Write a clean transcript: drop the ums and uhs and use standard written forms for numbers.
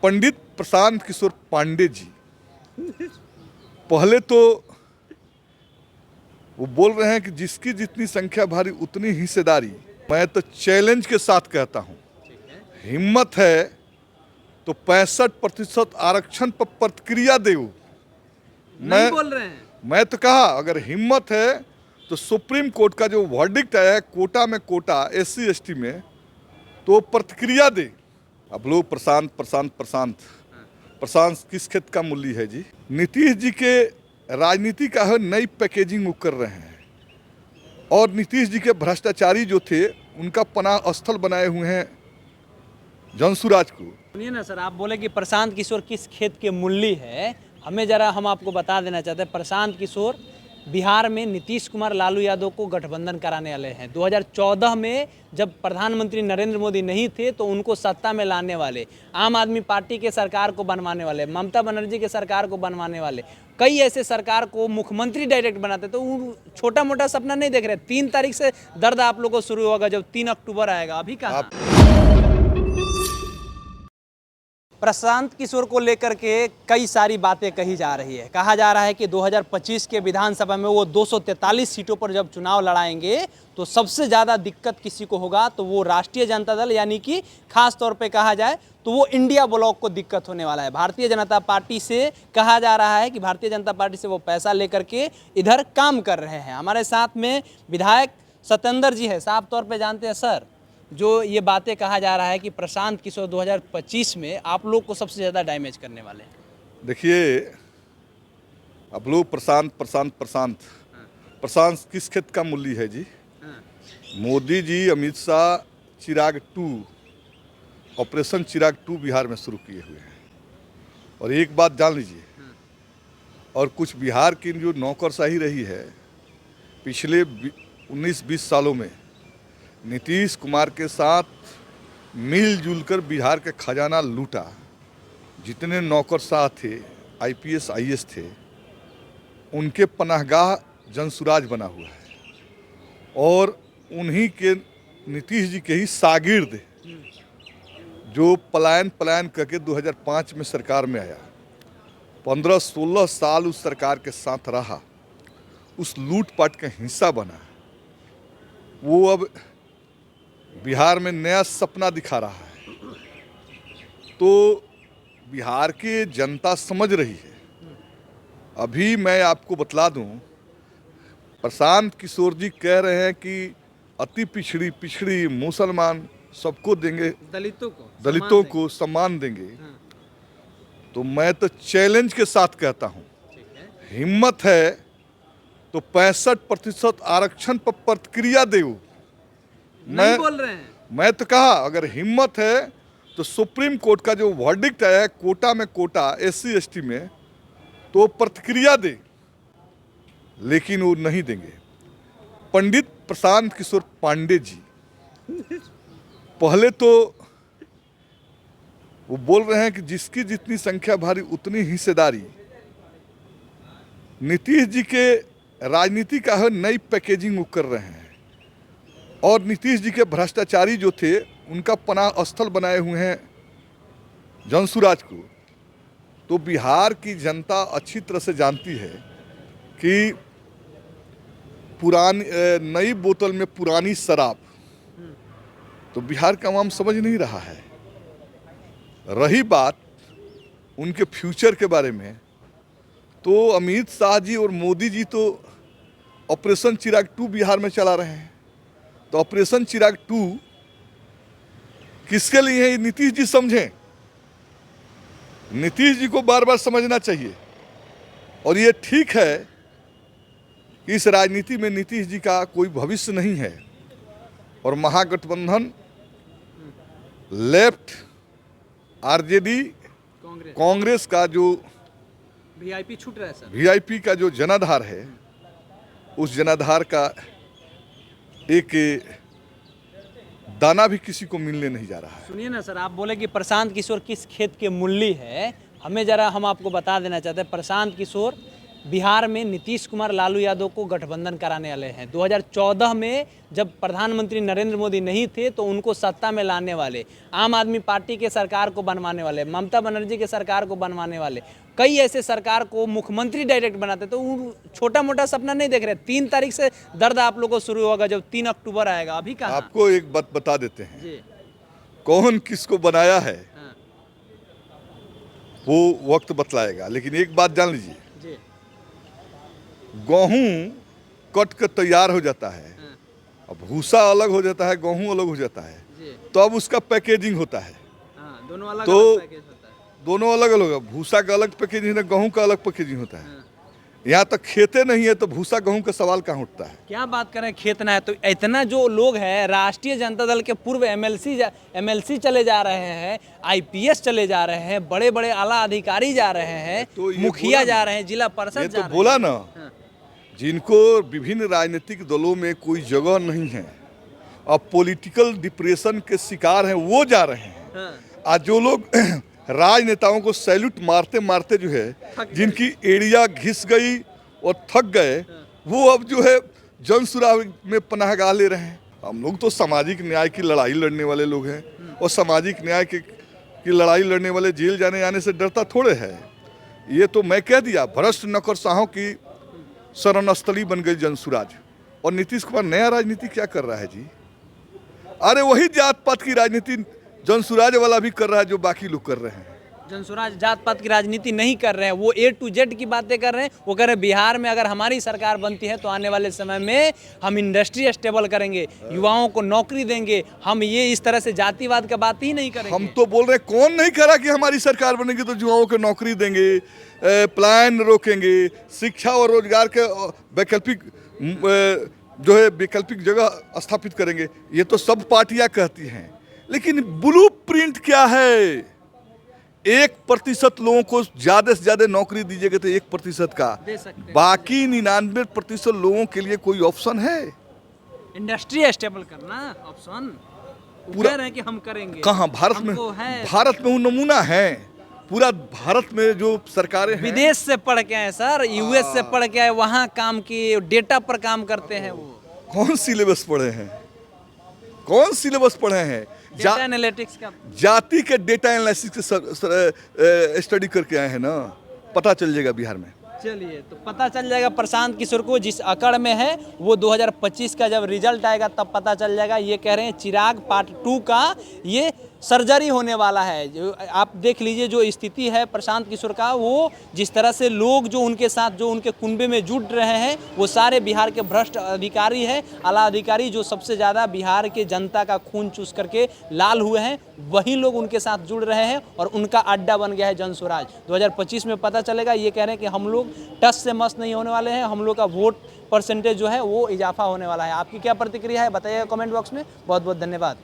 पंडित प्रशांत किशोर पांडे जी पहले तो वो बोल रहे हैं कि जिसकी जितनी संख्या भारी उतनी हिस्सेदारी। मैं तो चैलेंज के साथ कहता हूं, हिम्मत है तो 65% आरक्षण पर प्रतिक्रिया दे। नहीं बोल रहे हैं। मैं तो कहा अगर हिम्मत है तो सुप्रीम कोर्ट का जो वर्डिक्ट आया है कोटा में कोटा SC ST में, तो प्रतिक्रिया दे। अब लोग प्रशांत प्रशांत प्रशांत प्रशांत किस खेत का मूल्य है जी? नीतीश जी के राजनीति का है नई पैकेजिंग वो कर रहे हैं, और नीतीश जी के भ्रष्टाचारी जो थे उनका पनाह स्थल बनाए हुए हैं जनसुराज को। सुनिए ना सर, आप बोले कि प्रशांत किशोर किस खेत के मूल्य है, हमें जरा हम आपको बता देना चाहते हैं। प्रशांत किशोर बिहार में नीतीश कुमार लालू यादव को गठबंधन कराने वाले हैं। 2014 में जब प्रधानमंत्री नरेंद्र मोदी नहीं थे तो उनको सत्ता में लाने वाले, आम आदमी पार्टी के सरकार को बनवाने वाले, ममता बनर्जी के सरकार को बनवाने वाले, कई ऐसे सरकार को मुख्यमंत्री डायरेक्ट बनाते। तो वो छोटा मोटा सपना नहीं देख रहे। 3 तारीख से दर्द आप लोगों को शुरू होगा जब 3 अक्टूबर आएगा। अभी कहाँ प्रशांत किशोर को लेकर के कई सारी बातें कही जा रही है। कहा जा रहा है कि 2025 के विधानसभा में वो 243 सीटों पर जब चुनाव लड़ाएंगे तो सबसे ज़्यादा दिक्कत किसी को होगा तो वो राष्ट्रीय जनता दल, यानी कि खास तौर पे कहा जाए तो वो इंडिया ब्लॉक को दिक्कत होने वाला है। भारतीय जनता पार्टी से कहा जा रहा है कि भारतीय जनता पार्टी से वो पैसा लेकर के इधर काम कर रहे हैं। हमारे साथ में विधायक सत्येंद्र जी है। साफ तौर पर जानते हैं सर, जो ये बातें कहा जा रहा है कि प्रशांत किशोर 2025 में आप लोग को सबसे ज़्यादा डैमेज करने वाले हैं। देखिए, अब लोग प्रशांत प्रशांत प्रशांत प्रशांत किस खेत का मूल्य है जी? मोदी जी अमित शाह चिराग 2 ऑपरेशन चिराग 2 बिहार में शुरू किए हुए हैं। और एक बात जान लीजिए, और कुछ बिहार की जो नौकरशाही रही है पिछले 19-20 सालों में, नीतीश कुमार के साथ मिलजुल कर बिहार का खजाना लूटा। जितने नौकरशाह थे, IPS IAS थे, उनके पनाहगाह जनसुराज बना हुआ है। और उन्हीं के नीतीश जी के ही शागिर्द जो पलायन करके 2005 में सरकार में आया, 15-16 साल उस सरकार के साथ रहा, उस लूटपाट का हिस्सा बना, वो अब बिहार में नया सपना दिखा रहा है। तो बिहार की जनता समझ रही है। अभी मैं आपको बतला दूं, प्रशांत किशोर जी कह रहे हैं कि अति पिछड़ी मुसलमान सबको देंगे, दलितों को सम्मान देंगे। तो मैं तो चैलेंज के साथ कहता हूं, हिम्मत है तो 65% आरक्षण पर प्रतिक्रिया दे। नहीं बोल रहे हैं। मैं तो कहा अगर हिम्मत है तो सुप्रीम कोर्ट का जो वर्डिक्ट आया है कोटा में कोटा SC ST में, तो प्रतिक्रिया दे। लेकिन वो नहीं देंगे। पंडित प्रशांत किशोर पांडे जी पहले तो वो बोल रहे हैं कि जिसकी जितनी संख्या भारी उतनी हिस्सेदारी। नीतीश जी के राजनीति का है नई पैकेजिंग वो कर रहे हैं, और नीतीश जी के भ्रष्टाचारी जो थे उनका पनाह स्थल बनाए हुए हैं जनसुराज को। तो बिहार की जनता अच्छी तरह से जानती है कि पुरानी नई बोतल में पुरानी शराब, तो बिहार का आवाम समझ नहीं रहा है। रही बात उनके फ्यूचर के बारे में, तो अमित शाह जी और मोदी जी तो ऑपरेशन चिराग 2 बिहार में चला रहे हैं। तो ऑपरेशन चिराग 2 किसके लिए है, नीतीश जी समझें। नीतीश जी को बार बार समझना चाहिए। और ये ठीक है कि इस राजनीति में नीतीश जी का कोई भविष्य नहीं है, और महागठबंधन लेफ्ट RJD कांग्रेस का जो VIP छूट रहा है सर, VIP का जो जनाधार है, उस जनाधार का एक दाना भी किसी को मिलने नहीं जा रहा है। सुनिए ना सर, आप बोले कि प्रशांत किशोर किस खेत के मूल्य है, हमें जरा हम आपको बता देना चाहते हैं। प्रशांत किशोर बिहार में नीतीश कुमार लालू यादव को गठबंधन कराने वाले हैं। 2014 में जब प्रधानमंत्री नरेंद्र मोदी नहीं थे तो उनको सत्ता में लाने वाले, आम आदमी पार्टी के सरकार को बनवाने वाले, ममता बनर्जी के सरकार को बनवाने वाले, कई ऐसे सरकार को मुख्यमंत्री डायरेक्ट बनाते। तो वो छोटा मोटा सपना नहीं देख रहे। 3 तारीख से दर्द आप लोगों को शुरू होगा जब 3 अक्टूबर आएगा। अभी कहाँ? आपको एक बात बता देते हैं जी। कौन किसको बनाया है हाँ। वो वक्त बतलाएगा, लेकिन एक बात जान लीजिए, जी। गेहूं कट कर तैयार हो जाता है, हाँ। अब भूसा अलग हो जाता है, गेहूं अलग हो जाता है, जी। तो अब उसका पैकेजिंग होता है। हाँ, दोनों अलग तो अलग पैकेज होता है। दोनों अलग अलग है, भूसा का अलग पैकेजिंग है, गेहूं का अलग पैकेजिंग होता है। हाँ। यहाँ तक खेते नहीं है तो भूसा गेहूं का सवाल कहाँ उठता है? क्या बात करें, खेत ना है तो इतना जो लोग हैं, राष्ट्रीय जनता दल के पूर्व एमएलसी चले जा रहे हैं, आईपीएस चले जा रहे हैं, बड़े बड़े आला अधिकारी जा रहे हैं, तो ये मुखिया बोला जा ना, रहे हैं, जिला परिषद ये जा तो रहे बोला हैं। ना, हाँ। जिनको विभिन्न राजनीतिक दलों में कोई जगह नहीं है, अब पॉलिटिकल डिप्रेशन के शिकार हैं, वो जा रहे हैं। हाँ। आज जो लोग राजनेताओं को सैल्यूट मारते मारते जो है, जिनकी एड़िया घिस गई और थक गए, वो अब जो है जनसुराग में पनाहगाह ले रहे हैं। हम लोग तो सामाजिक न्याय की लड़ाई लड़ने वाले लोग हैं, और सामाजिक न्याय की लड़ाई लड़ने वाले जेल जाने आने से डरता थोड़े है। ये तो मैं कह दिया, भ्रष्ट नौकरशाहों की शरणस्थली बन गई जनसुराज। और नीतीश कुमार नया राजनीति क्या कर रहा है जी? अरे वही जात पात की राजनीति जनसुराज वाला भी कर रहा है जो बाकी लोग कर रहे हैं। जनसुराज जात पात की राजनीति नहीं कर रहे हैं, वो A to Z की बातें कर रहे हैं। वो कह रहे हैं बिहार में अगर हमारी सरकार बनती है तो आने वाले समय में हम इंडस्ट्री स्टेबल करेंगे, युवाओं को नौकरी देंगे, हम ये इस तरह से जातिवाद का बात ही नहीं करेंगे। हम तो बोल रहे हैं, कौन नहीं करा कि हमारी सरकार बनेगी तो युवाओं को नौकरी देंगे, पलायन रोकेंगे, शिक्षा और रोजगार के वैकल्पिक जो है वैकल्पिक जगह स्थापित करेंगे। ये तो सब पार्टियां कहती हैं, लेकिन ब्लूप्रिंट क्या है? 1% लोगों को ज्यादा से ज्यादा नौकरी दीजिएगा तो 1% का, दे सकते हैं। बाकी 99% लोगों के लिए कोई ऑप्शन है? इंडस्ट्री स्टेबल करना ऑप्शन पूरा कह रहे हैं कि हम करेंगे। कहाँ भारत में? हमको है। भारत में वो नमूना है। पूरा भारत में जो सरकारें हैं, विदेश से पढ़ के आए सर, यूएस से पढ़ के आए, वहाँ काम किए, डेटा पर काम करते हैं। वो कौन सिलेबस पढ़े हैं? कौन सिलेबस पढ़े हैं? डेटा एनालिटिक्स का जाति के डेटा एनालिसिस के स्टडी करके आए हैं ना, पता चल जाएगा बिहार में। चलिए, तो पता चल जाएगा प्रशांत किशोर को जिस अकड़ में है, वो 2025 का जब रिजल्ट आएगा तब पता चल जाएगा। ये कह रहे हैं चिराग पार्ट 2 का ये सर्जरी होने वाला है। जो आप देख लीजिए जो स्थिति है प्रशांत किशोर का, वो जिस तरह से लोग जो उनके साथ जो उनके कुनबे में जुट रहे हैं वो सारे बिहार के भ्रष्ट अधिकारी हैं, आला अधिकारी जो सबसे ज़्यादा बिहार के जनता का खून चूस करके लाल हुए हैं, वही लोग उनके साथ जुड़ रहे हैं और उनका अड्डा बन गया है जनसुराज। 2025 में पता चलेगा। ये कह रहे हैं कि हम लोग टस से मस नहीं होने वाले हैं, हम लोग का वोट परसेंटेज जो है वो इजाफा होने वाला है। आपकी क्या प्रतिक्रिया है बताइएगा कमेंट बॉक्स में। बहुत बहुत धन्यवाद।